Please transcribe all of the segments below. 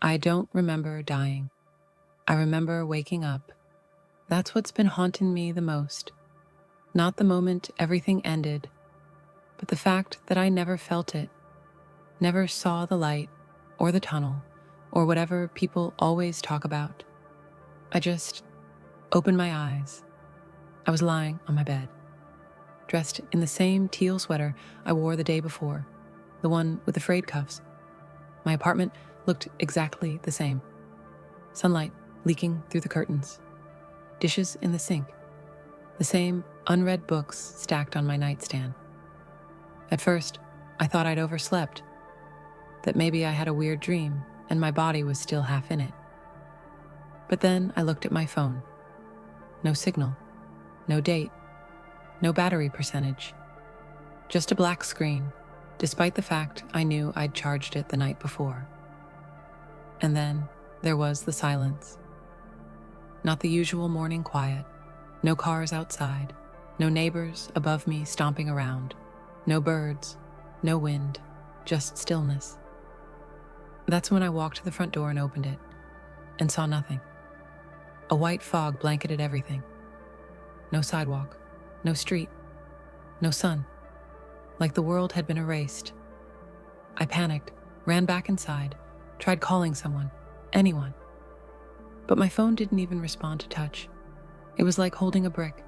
I don't remember dying. I remember waking up. That's what's been haunting me the most. Not the moment everything ended, but the fact that I never felt it, never saw the light or the tunnel or whatever people always talk about. I just opened my eyes. I was lying on my bed, dressed in the same teal sweater I wore the day before, the one with the frayed cuffs. My apartment looked exactly the same. Sunlight leaking through the curtains, dishes in the sink, the same unread books stacked on my nightstand. At first, I thought I'd overslept, that maybe I had a weird dream and my body was still half in it. But then I looked at my phone. No signal, no date, no battery percentage, just a black screen, despite the fact I knew I'd charged it the night before. And then there was the silence. Not the usual morning quiet, no cars outside, no neighbors above me stomping around, no birds, no wind, just stillness. That's when I walked to the front door and opened it, and saw nothing. A white fog blanketed everything. No sidewalk, no street, no sun, like the world had been erased. I panicked, ran back inside, tried calling someone, anyone. But my phone didn't even respond to touch. It was like holding a brick.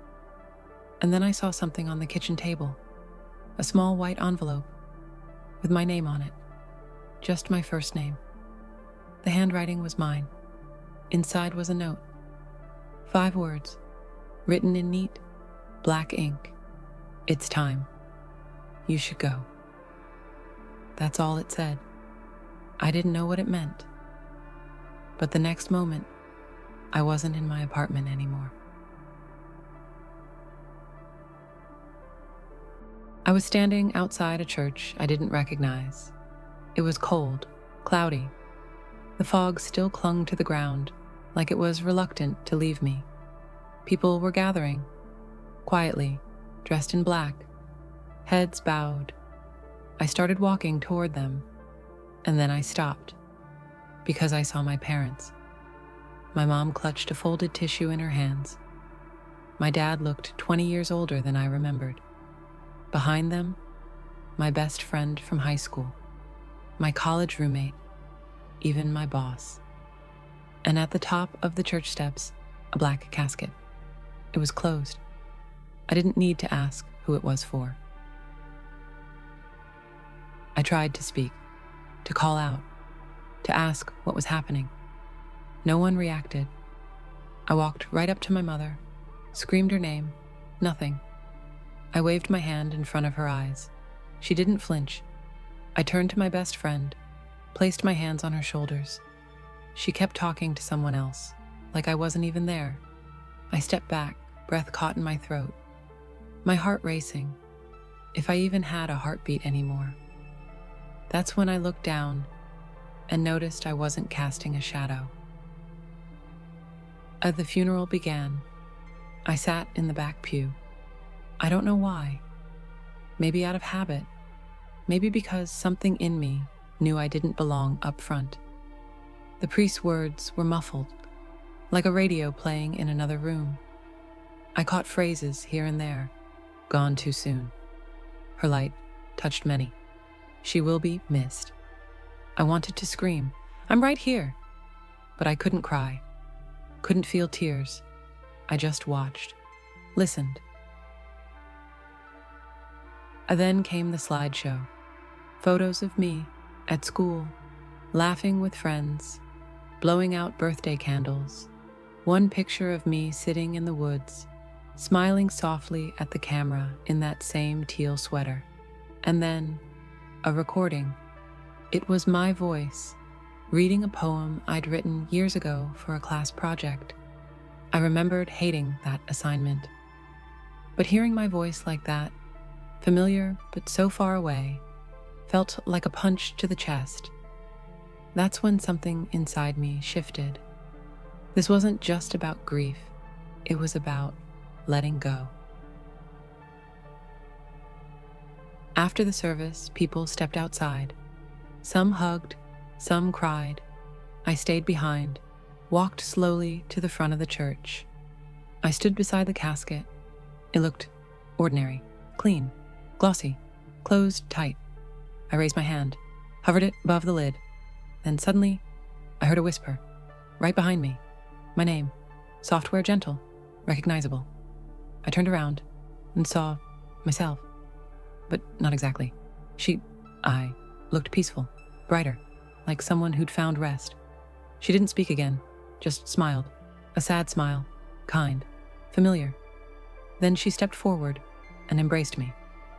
And then I saw something on the kitchen table, a small white envelope with my name on it, just my first name. The handwriting was mine. Inside was a note, 5 words, written in neat, black ink. It's time. You should go. That's all it said. I didn't know what it meant. But the next moment, I wasn't in my apartment anymore. I was standing outside a church I didn't recognize. It was cold, cloudy. The fog still clung to the ground, like it was reluctant to leave me. People were gathering, quietly, dressed in black, heads bowed. I started walking toward them, and then I stopped, because I saw my parents. My mom clutched a folded tissue in her hands. My dad looked 20 years older than I remembered. Behind them, my best friend from high school, my college roommate, even my boss. And at the top of the church steps, a black casket. It was closed. I didn't need to ask who it was for. I tried to speak, to call out, to ask what was happening. No one reacted. I walked right up to my mother, screamed her name, nothing. I waved my hand in front of her eyes. She didn't flinch. I turned to my best friend, placed my hands on her shoulders. She kept talking to someone else, like I wasn't even there. I stepped back, breath caught in my throat, my heart racing, if I even had a heartbeat anymore. That's when I looked down and noticed I wasn't casting a shadow. As the funeral began, I sat in the back pew. I don't know why. Maybe out of habit. Maybe because something in me knew I didn't belong up front. The priest's words were muffled, like a radio playing in another room. I caught phrases here and there. Gone too soon. Her light touched many. She will be missed. I wanted to scream, I'm right here. But I couldn't cry, couldn't feel tears. I just watched, listened. And then came the slideshow. Photos of me at school, laughing with friends, blowing out birthday candles. One picture of me sitting in the woods, smiling softly at the camera in that same teal sweater. And then a recording. It was my voice, reading a poem I'd written years ago for a class project. I remembered hating that assignment. But hearing my voice like that, familiar but so far away, felt like a punch to the chest. That's when something inside me shifted. This wasn't just about grief, it was about letting go. After the service, people stepped outside. Some hugged, some cried, I stayed behind, walked slowly to the front of the church. I stood beside the casket. It looked ordinary, clean, glossy, closed tight. I raised my hand, hovered it above the lid. Then suddenly, I heard a whisper, right behind me. My name, software gentle, recognizable. I turned around and saw myself, but not exactly. I looked peaceful, brighter, like someone who'd found rest. She didn't speak again, just smiled, a sad smile, kind, familiar. Then she stepped forward and embraced me.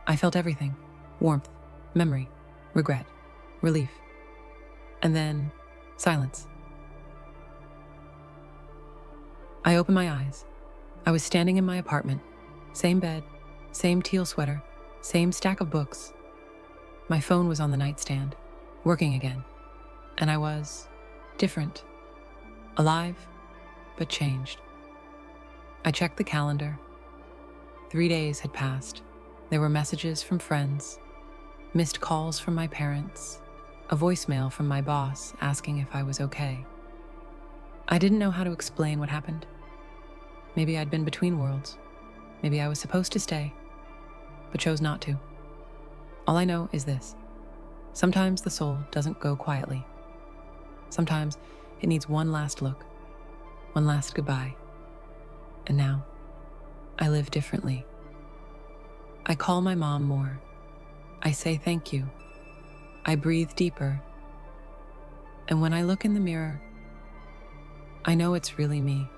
I felt everything, warmth, memory, regret, relief. And then, silence. I opened my eyes. I was standing in my apartment. Same bed, same teal sweater, same stack of books. My phone was on the nightstand, working again. And I was different. Alive, but changed. I checked the calendar. 3 days had passed. There were messages from friends, missed calls from my parents, a voicemail from my boss asking if I was okay. I didn't know how to explain what happened. Maybe I'd been between worlds. Maybe I was supposed to stay, but chose not to. All I know is this. Sometimes the soul doesn't go quietly. Sometimes it needs one last look, one last goodbye. And now, I live differently. I call my mom more. I say thank you. I breathe deeper. And when I look in the mirror, I know it's really me.